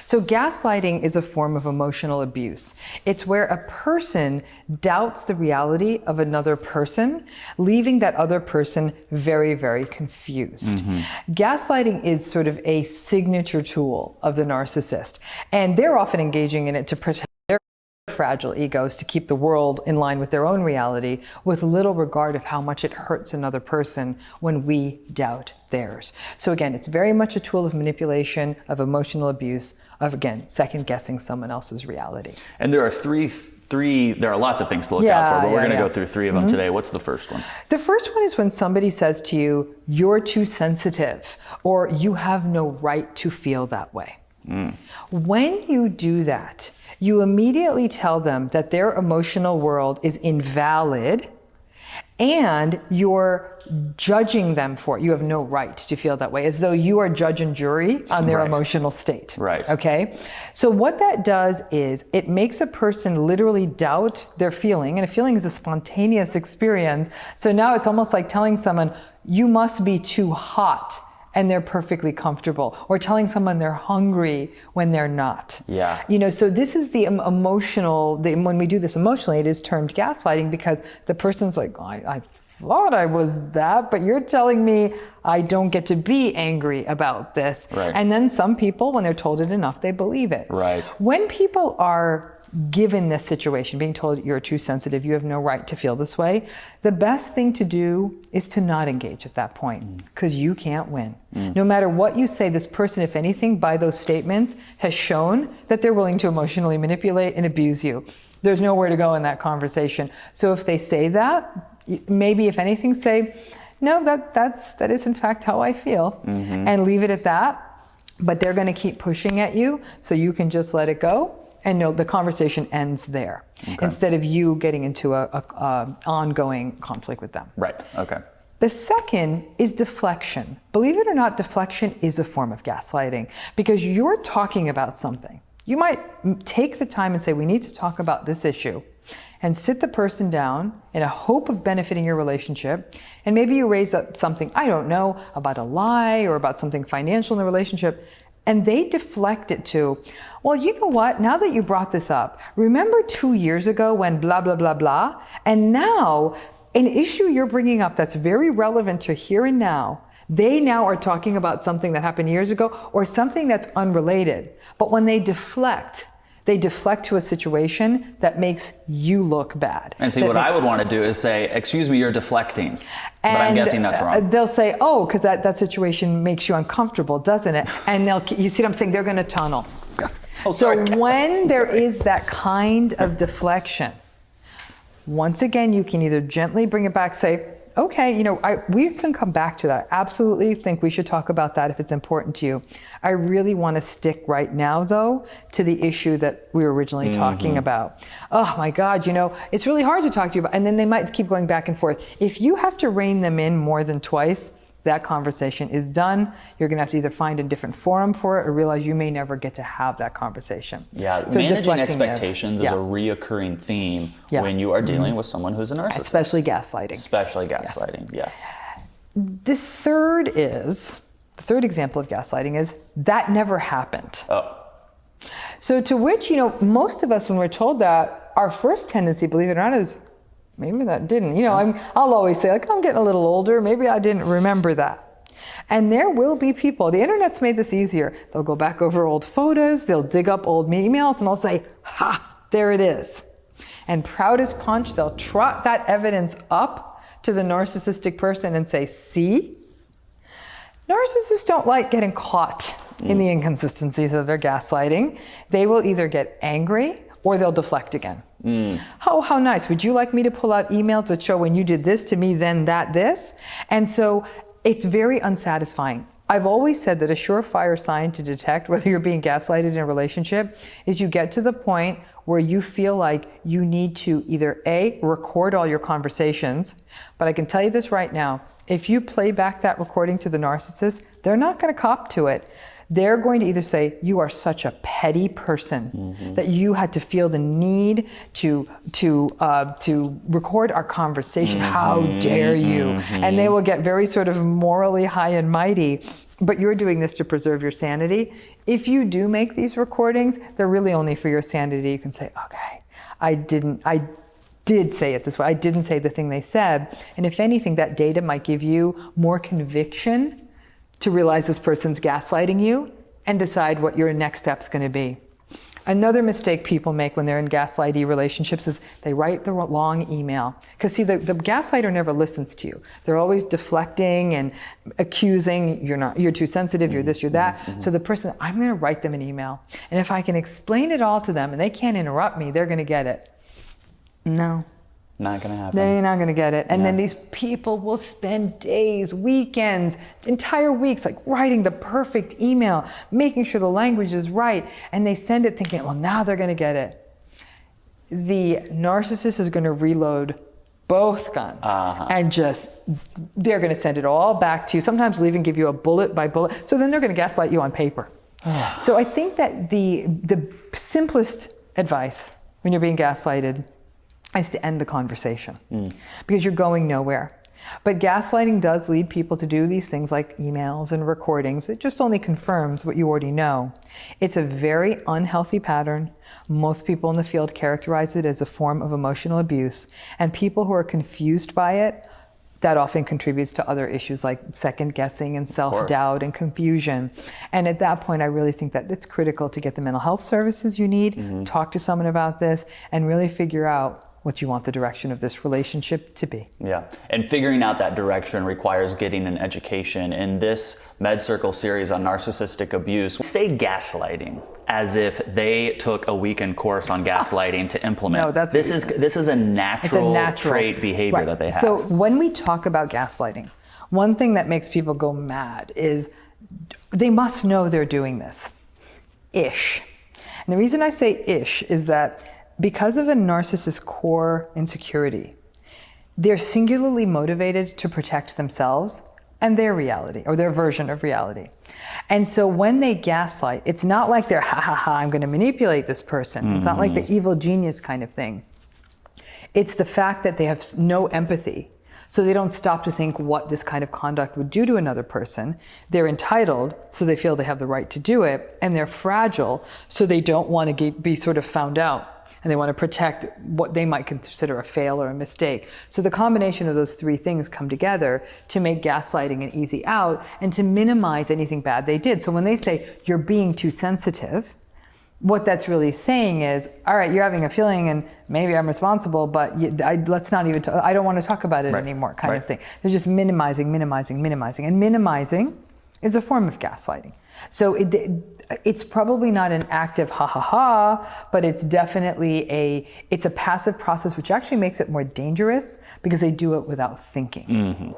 So gaslighting is a form of emotional abuse. It's where a person doubts the reality of another person, leaving that other person very, very confused. Gaslighting is sort of a signature tool of the narcissist, and they're often engaging in it to protect their fragile egos, to keep the world in line with their own reality, with little regard of how much it hurts another person when we doubt theirs. So again, it's very much a tool of manipulation, of emotional abuse, of again, second guessing someone else's reality. And there are there are lots of things to look out for, but we're going to go through three of them today. What's the first one? The first one is when somebody says to you, you're too sensitive, or you have no right to feel that way. When you do that, you immediately tell them that their emotional world is invalid and you're judging them for it. You have no right to feel that way, as though you are judge and jury on their emotional state. Right. Okay? So what that does is it makes a person literally doubt their feeling, and a feeling is a spontaneous experience. So now it's almost like telling someone, you must be too hot, and they're perfectly comfortable, or telling someone they're hungry when they're not. Yeah. You know, so this is the emotional, when we do this emotionally, it is termed gaslighting, because the person's like, oh, I thought I was that, but you're telling me I don't get to be angry about this. Right. And then some people, when they're told it enough, they believe it. Right. When people are given this situation, being told you're too sensitive, you have no right to feel this way, the best thing to do is to not engage at that point, because you can't win. No matter what you say, this person, if anything, by those statements, has shown that they're willing to emotionally manipulate and abuse you. There's nowhere to go in that conversation. So if they say that, maybe if anything, say, no, that is in fact how I feel, and leave it at that. But they're going to keep pushing at you, so you can just let it go. And no, the conversation ends there, instead of you getting into a ongoing conflict with them. Right. Okay. The second is deflection. Believe it or not, deflection is a form of gaslighting, because you're talking about something. You might take the time and say, we need to talk about this issue, and sit the person down in a hope of benefiting your relationship. And maybe you raise up something, I don't know, about a lie or about something financial in the relationship, and they deflect it to, well, you know what, now that you brought this up, remember 2 years ago when blah, blah, blah, blah? And now, an issue you're bringing up that's very relevant to here and now, they now are talking about something that happened years ago, or something that's unrelated. But when they deflect to a situation that makes you look bad. And see, what I would want to do is say, excuse me, you're deflecting. But I'm guessing that's wrong. They'll say, oh, because that situation makes you uncomfortable, doesn't it? And you see what I'm saying? They're going to tunnel. Oh, sorry. So when there is that kind of deflection, once again, you can either gently bring it back, say, okay, you know, we can come back to that. Absolutely think we should talk about that if it's important to you. I really want to stick right now, though, to the issue that we were originally talking about. Oh my God, you know, it's really hard to talk to you about. And then they might keep going back and forth. If you have to rein them in more than twice, that conversation is done. You're going to have to either find a different forum for it, or realize you may never get to have that conversation. Yeah, so managing expectations is a reoccurring theme when you are dealing with someone who's a narcissist. Especially gaslighting. Especially gaslighting, yeah. The third example of gaslighting is, that never happened. Oh. So to which, you know, most of us, when we're told that, our first tendency, believe it or not, is, maybe that didn't. You know, I'll always say, like, I'm getting a little older, maybe I didn't remember that. And there will be people, the internet's made this easier. They'll go back over old photos, they'll dig up old emails, and they'll say, ha, there it is. And proud as punch, they'll trot that evidence up to the narcissistic person and say, see? Narcissists don't like getting caught in the inconsistencies of their gaslighting. They will either get angry or they'll deflect again. Oh, how nice. Would you like me to pull out emails that show when you did this to me, then that, this? And so it's very unsatisfying. I've always said that a surefire sign to detect whether you're being gaslighted in a relationship is you get to the point where you feel like you need to either A, record all your conversations, but I can tell you this right now, if you play back that recording to the narcissist, they're not going to cop to it. They're going to either say, you are such a petty person that you had to feel the need to record our conversation. How dare you? And they will get very sort of morally high and mighty. but you're doing this to preserve your sanity. If you do make these recordings, they're really only for your sanity. You can say, okay, I did say it this way. I didn't say the thing they said. And if anything, that data might give you more conviction to realize this person's gaslighting you and decide what your next step's going to be. Another mistake people make when they're in gaslighty relationships is they write the long email. Because see, the gaslighter never listens to you. They're always deflecting and accusing, you're too sensitive, you're this, you're that. So the person, I'm going to write them an email. And if I can explain it all to them and they can't interrupt me, they're going to get it. No. Not going to happen. They're not going to get it. And then these people will spend days, weekends, entire weeks, like writing the perfect email, making sure the language is right. And they send it thinking, well, now they're going to get it. The narcissist is going to reload both guns and they're going to send it all back to you. Sometimes they'll even give you a bullet by bullet. So then they're going to gaslight you on paper. So I think that the simplest advice when you're being gaslighted is to end the conversation because you're going nowhere. But gaslighting does lead people to do these things like emails and recordings. It just only confirms what you already know. It's a very unhealthy pattern. Most people in the field characterize it as a form of emotional abuse. And people who are confused by it, that often contributes to other issues like second guessing and self-doubt and confusion. And at that point, I really think that it's critical to get the mental health services you need, talk to someone about this, and really figure out what you want the direction of this relationship to be. Yeah, and figuring out that direction requires getting an education. In this MedCircle series on narcissistic abuse, we say gaslighting as if they took a weekend course on gaslighting to implement. No, that's this is a natural trait behavior that they have. So when we talk about gaslighting, one thing that makes people go mad is they must know they're doing this. Ish. And the reason I say ish is that because of a narcissist's core insecurity, they're singularly motivated to protect themselves and their reality, or their version of reality. And so when they gaslight, it's not like they're, I'm going to manipulate this person. It's not like the evil genius kind of thing. It's the fact that they have no empathy. So they don't stop to think what this kind of conduct would do to another person. They're entitled, so they feel they have the right to do it. And they're fragile, so they don't want to be sort of found out. And they want to protect what they might consider a fail or a mistake. So the combination of those three things come together to make gaslighting an easy out and to minimize anything bad they did. So when they say, you're being too sensitive, what that's really saying is, all right, you're having a feeling and maybe I'm responsible, but let's not even, I don't want to talk about it anymore kind of thing. They're just minimizing. And minimizing is a form of gaslighting. So it's probably not an active but it's definitely it's a passive process, which actually makes it more dangerous because they do it without thinking.